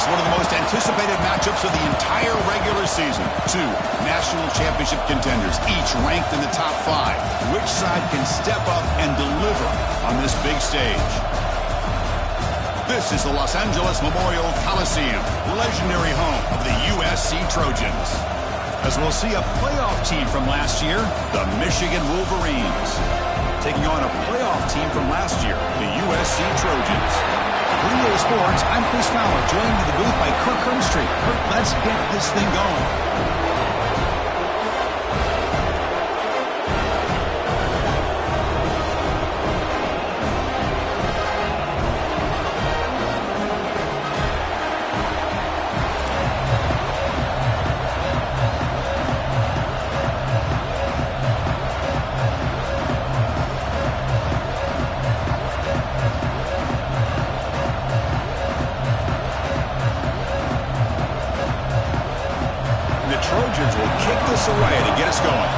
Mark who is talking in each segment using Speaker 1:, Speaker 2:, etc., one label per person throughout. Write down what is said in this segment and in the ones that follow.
Speaker 1: It's one of the most anticipated matchups of the entire regular season. Two national championship contenders, each ranked in the top 5. Which side can step up and deliver on this big stage? This is the Los Angeles Memorial Coliseum, legendary home of the USC Trojans. As we'll see a playoff team from last year, the Michigan Wolverines, taking on a playoff team from last year, the USC Trojans. Bring you sports, I'm Chris Fowler, joined in the booth by Kirk Hermstreet. Kirk, let's get this thing going. Trojans will kick this away to get us going.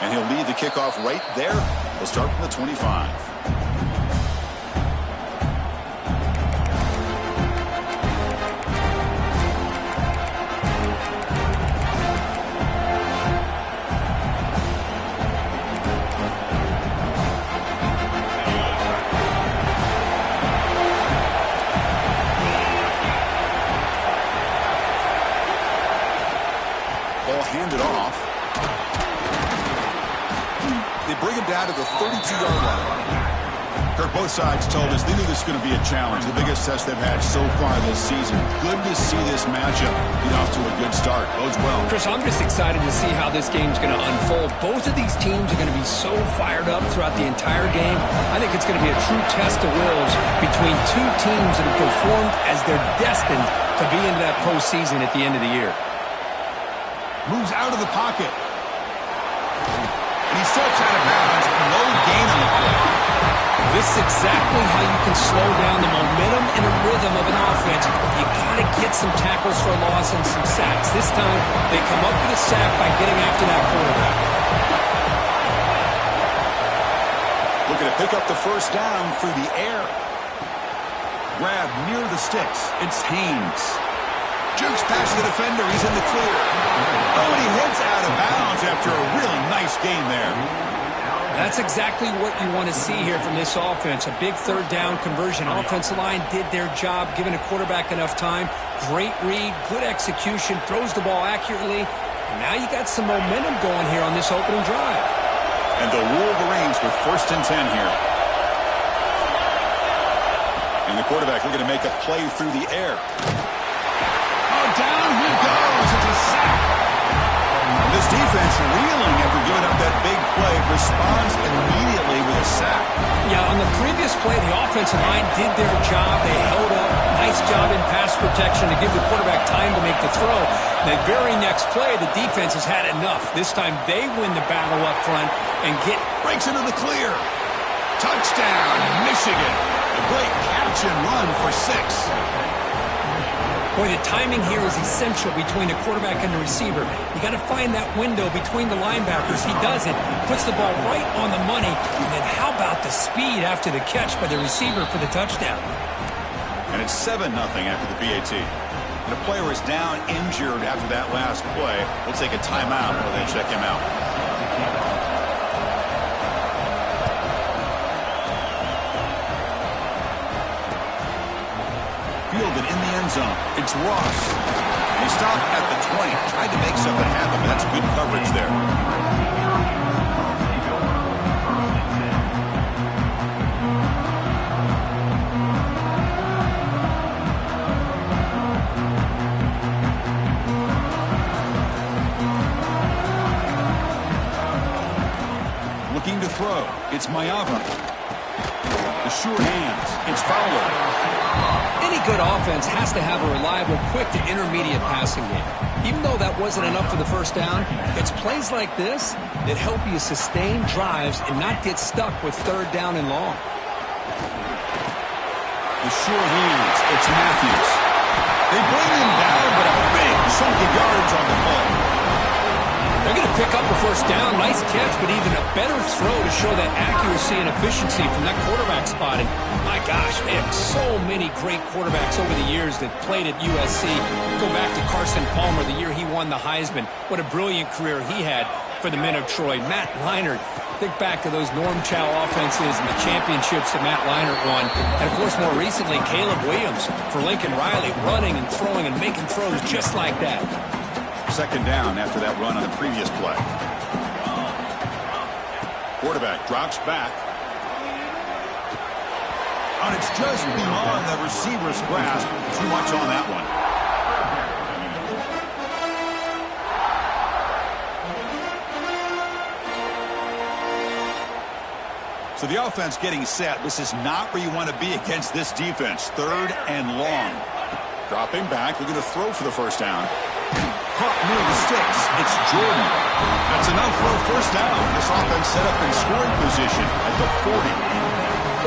Speaker 1: And he'll lead the kickoff right there. We'll start from the 25. Ball handed off. They bring him down to the 32-yard line. Kirk, both sides told us they knew this was going to be a challenge, the biggest test they've had so far this season. Good to see this matchup get off to a good start. Bodes well.
Speaker 2: Chris, I'm just excited to see how this game's going to unfold. Both of these teams are going to be so fired up throughout the entire game. I think it's going to be a true test of wills between two teams that have performed as they're destined to be into that postseason at the end of the year.
Speaker 1: Moves out of the pocket. And he steps out of bounds. No gain on the play.
Speaker 2: This is exactly how you can slow down the momentum and the rhythm of an offense. You got to get some tackles for a loss and some sacks. This time, they come up with a sack by getting after that quarterback.
Speaker 1: Looking to pick up the first down through the air. Grab near the sticks. It's Haynes. Jukes past the defender. He's in the clear. Oh, and he heads out of bounds after a really nice game there.
Speaker 2: That's exactly what you want to see here from this offense. A big third down conversion. Offensive line did their job, giving a quarterback enough time. Great read, good execution, throws the ball accurately. And now you got some momentum going here on this opening drive.
Speaker 1: And the Wolverines with 1st and 10 here. And the quarterback looking to make a play through the air. Down he goes. It's a sack. And this defense reeling after giving up that big play responds immediately with a sack.
Speaker 2: Yeah, on the previous play, the offensive line did their job. They held up. Nice job in pass protection to give the quarterback time to make the throw. The very next play, the defense has had enough. This time they win the battle up front and
Speaker 1: breaks into the clear. Touchdown, Michigan. A great catch and run for 6.
Speaker 2: Boy, the timing here is essential between the quarterback and the receiver. You got to find that window between the linebackers. He does it, puts the ball right on the money. And then how about the speed after the catch by the receiver for the touchdown?
Speaker 1: And it's 7-0 after the PAT. And a player is down injured after that last play. We'll take a timeout while they check him out. Fielded in the end zone. It's Ross. He stopped at the 20. Tried to make something happen, but that's good coverage there. Looking to throw. It's Mayava. The sure hands. It's Fowler.
Speaker 2: Any good offense has to have a reliable, quick to intermediate passing game. Even though that wasn't enough for the first down, it's plays like this that help you sustain drives and not get stuck with 3rd down and long.
Speaker 1: The sure hands. It's Matthews. They bring him down, but a big chunk of yards on the play.
Speaker 2: They're going to pick up a first down. Nice catch, but even a better throw to show that accuracy and efficiency from that quarterback spot. And my gosh, they have so many great quarterbacks over the years that played at USC. Go back to Carson Palmer, the year he won the Heisman. What a brilliant career he had for the men of Troy. Matt Leinart, think back to those Norm Chow offenses and the championships that Matt Leinart won. And, of course, more recently, Caleb Williams for Lincoln Riley, running and throwing and making throws just like that.
Speaker 1: Second down after that run on the previous play. Quarterback drops back. And it's just beyond the receiver's grasp. Too much on that one. So the offense getting set. This is not where you want to be against this defense. Third and long. Dropping back, looking to throw for the first down. Caught near the sticks. It's Jordan. That's enough for a first down. This offense set up in scoring position at the 40.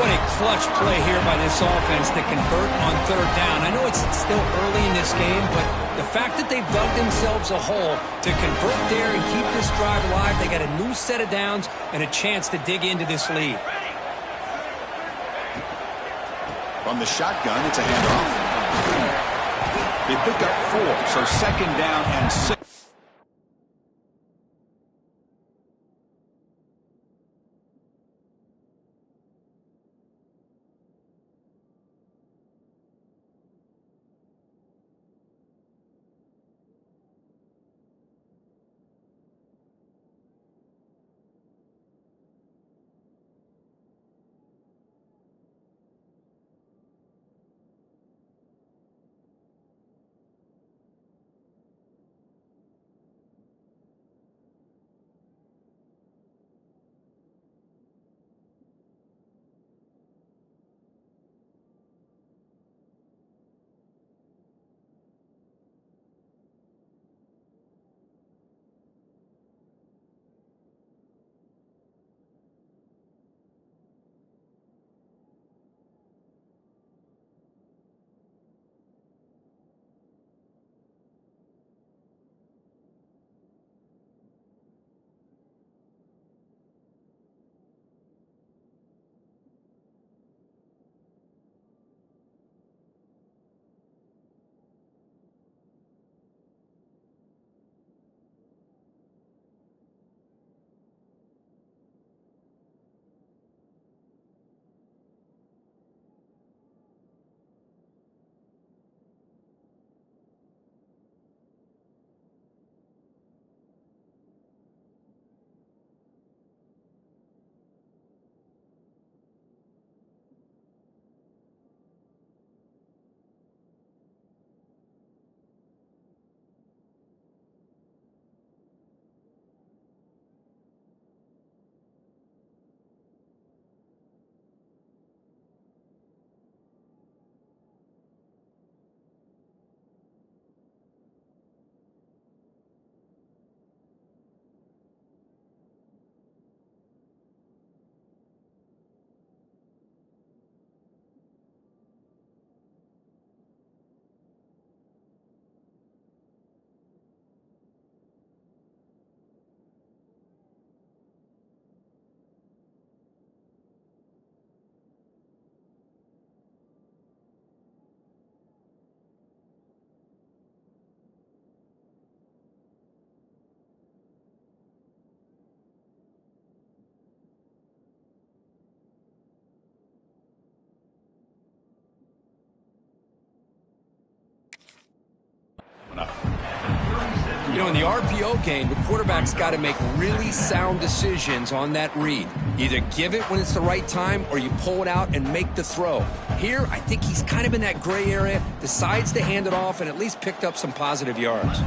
Speaker 2: What a clutch play here by this offense to convert on third down. I know it's still early in this game, but the fact that they've dug themselves a hole to convert there and keep this drive alive, they got a new set of downs and a chance to dig into this lead.
Speaker 1: From the shotgun, it's a handoff. They pick up 4, so second down and 6.
Speaker 2: You know, in the RPO game, the quarterback's got to make really sound decisions on that read. Either give it when it's the right time or you pull it out and make the throw. Here, I think he's kind of in that gray area, decides to hand it off and at least picked up some positive yards.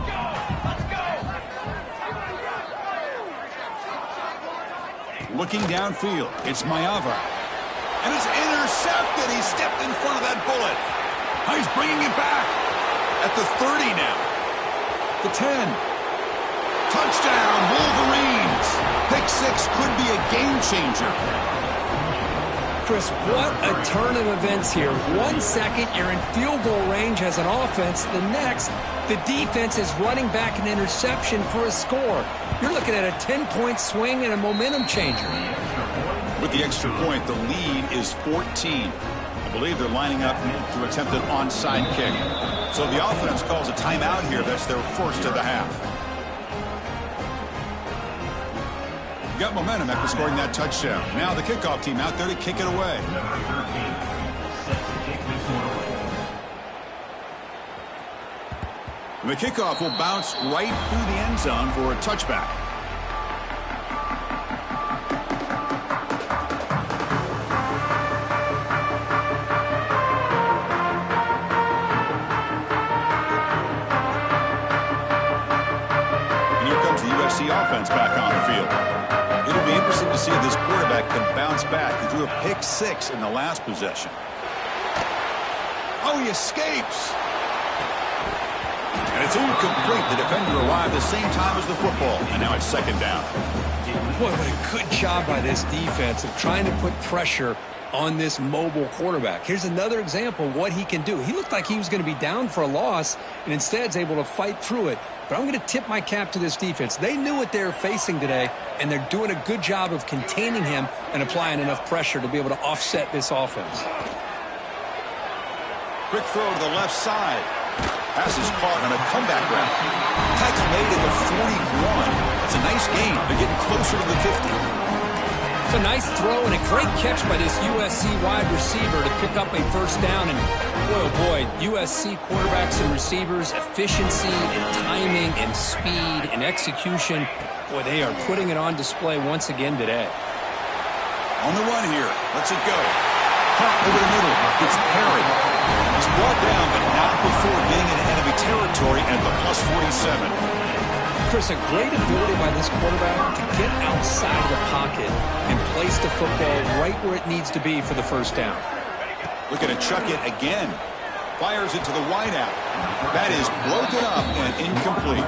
Speaker 1: Looking downfield, it's Mayava. And it's intercepted. He stepped in front of that bullet. He's bringing it back at the 30 now. The 10. Touchdown, Wolverines. Pick 6 could be a game changer.
Speaker 2: Chris, what a turn of events here. 1 second, you're in field goal range as an offense. The next, the defense is running back an interception for a score. You're looking at a 10-point swing and a momentum changer.
Speaker 1: With the extra point, the lead is 14. I believe they're lining up to attempt an onside kick. So the offense calls a timeout here. That's their first of the half. Got momentum after scoring that touchdown. Now the kickoff team out there to kick it away. The kickoff will bounce right through the end zone for a touchback. And here comes the USC offense back on the field. It'll be interesting to see if this quarterback can bounce back. He threw a pick 6 in the last possession. Oh, he escapes. And it's incomplete. The defender arrived the same time as the football. And now it's second down.
Speaker 2: Boy, what a good job by this defense of trying to put pressure on this mobile quarterback. Here's another example of what he can do. He looked like he was going to be down for a loss, and instead is able to fight through it. But I'm going to tip my cap to this defense. They knew what they were facing today, and they're doing a good job of containing him and applying enough pressure to be able to offset this offense.
Speaker 1: Quick throw to the left side. Pass is caught on a comeback route. Tackle made at the 41. That's a nice gain. They're getting closer to the 50.
Speaker 2: It's a nice throw and a great catch by this USC wide receiver to pick up a first down. And boy, oh boy, USC quarterbacks and receivers, efficiency and timing and speed and execution. Boy, they are putting it on display once again today.
Speaker 1: On the run here. Let's it go. Caught over the middle. It's Perry. He's brought down, but not before getting into enemy territory at the +47.
Speaker 2: Chris, a great ability by this quarterback to get outside of the pocket and place the football right where it needs to be for the first down.
Speaker 1: Looking to chuck it again. Fires it to the wideout. That is broken up and incomplete.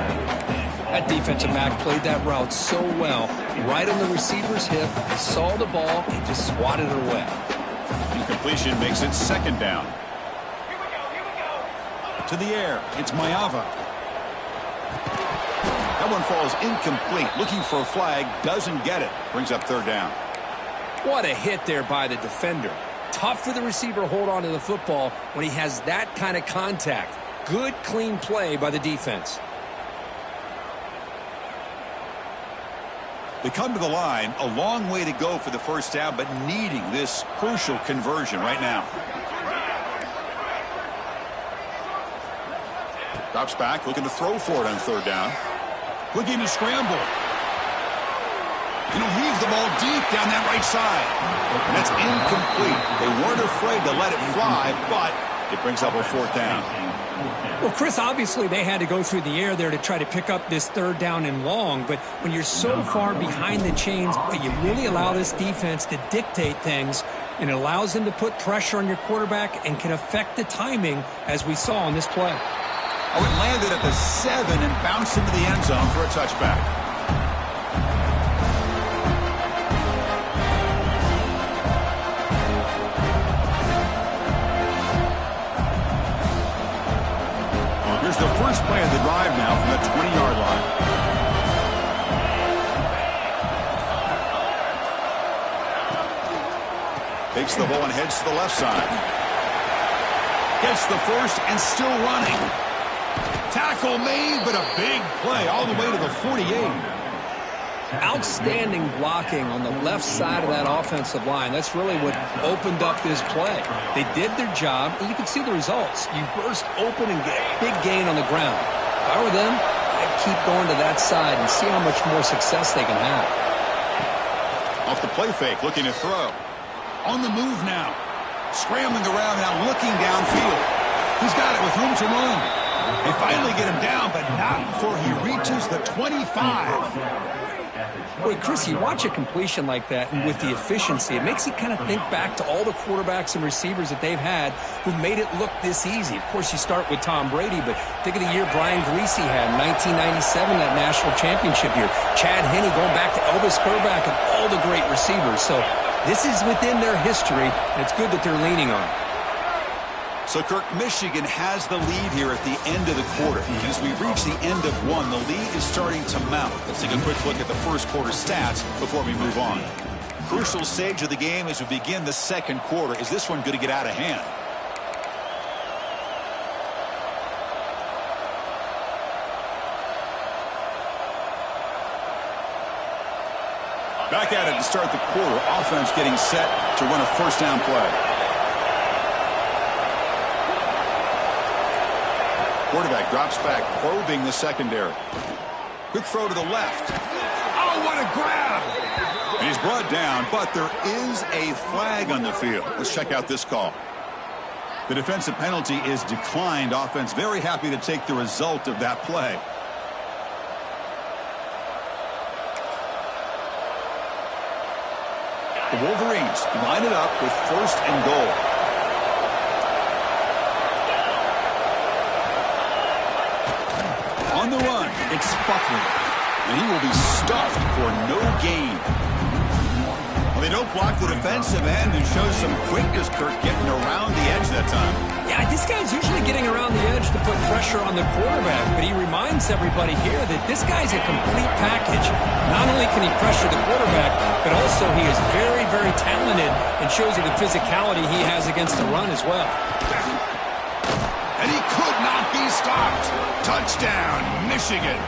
Speaker 2: That defensive back played that route so well. Right on the receiver's hip, he saw the ball and just swatted it away.
Speaker 1: Incompletion makes it second down. To the air, it's Mayava. That one falls incomplete. Looking for a flag, doesn't get it. Brings up third down.
Speaker 2: What a hit there by the defender. Tough for the receiver to hold on to the football when he has that kind of contact. Good, clean play by the defense.
Speaker 1: They come to the line, a long way to go for the first down, but needing this crucial conversion right now. Drops back, looking to throw for it on third down. Looking to scramble. And he'll heave the ball deep down that right side. And that's incomplete. They weren't afraid to let it fly, but it brings up a fourth down.
Speaker 2: Well, Chris, obviously they had to go through the air there to try to pick up this third down and long, but when you're so far behind the chains, you really allow this defense to dictate things, and it allows them to put pressure on your quarterback and can affect the timing, as we saw in this play.
Speaker 1: Oh, it landed at the 7 and bounced into the end zone for a touchback. Here's the first play of the drive now from the 20-yard line. Takes the ball and heads to the left side. Gets the first and still running. Tackle made, but a big play all the way to the 48.
Speaker 2: Outstanding blocking on the left side of that offensive line. That's really what opened up this play. They did their job, and you can see the results. You burst open and get a big gain on the ground. If I were them, I'd keep going to that side and see how much more success they can have.
Speaker 1: Off the play fake, looking to throw. On the move now. Scrambling around now, looking downfield. He's got it with room to run. They finally get him down, but not before he reaches the 25.
Speaker 2: Boy, Chris, you watch a completion like that, and with the efficiency, it makes you kind of think back to all the quarterbacks and receivers that they've had who made it look this easy. Of course, you start with Tom Brady, but think of the year Brian Greasy had in 1997, that national championship year. Chad Henne going back to Elvis Kerback and all the great receivers. So This is within their history, and it's good that they're leaning on it.
Speaker 1: So, Kirk, Michigan has the lead here at the end of the quarter. And as we reach the end of one, the lead is starting to mount. Let's take a quick look at the first quarter stats before we move on. Crucial stage of the game as we begin the second quarter. Is this one going to get out of hand? Back at it to start the quarter. Offense getting set to run a first down play. Quarterback drops back, probing the secondary. Quick throw to the left. Oh, what a grab! And he's brought down, but there is a flag on the field. Let's check out this call. The defensive penalty is declined. Offense very happy to take the result of that play. The Wolverines line it up with first and goal. On the run, it's Buckley. And he will be stuffed for no gain. Well, they don't block the defensive end and show some quickness, Kirk, getting around the edge that time.
Speaker 2: Yeah, this guy's usually getting around the edge to put pressure on the quarterback, but he reminds everybody here that this guy's a complete package. Not only can he pressure the quarterback, but also he is very, very talented and shows you the physicality he has against the run as well.
Speaker 1: And he could not be stopped. Touchdown, Michigan.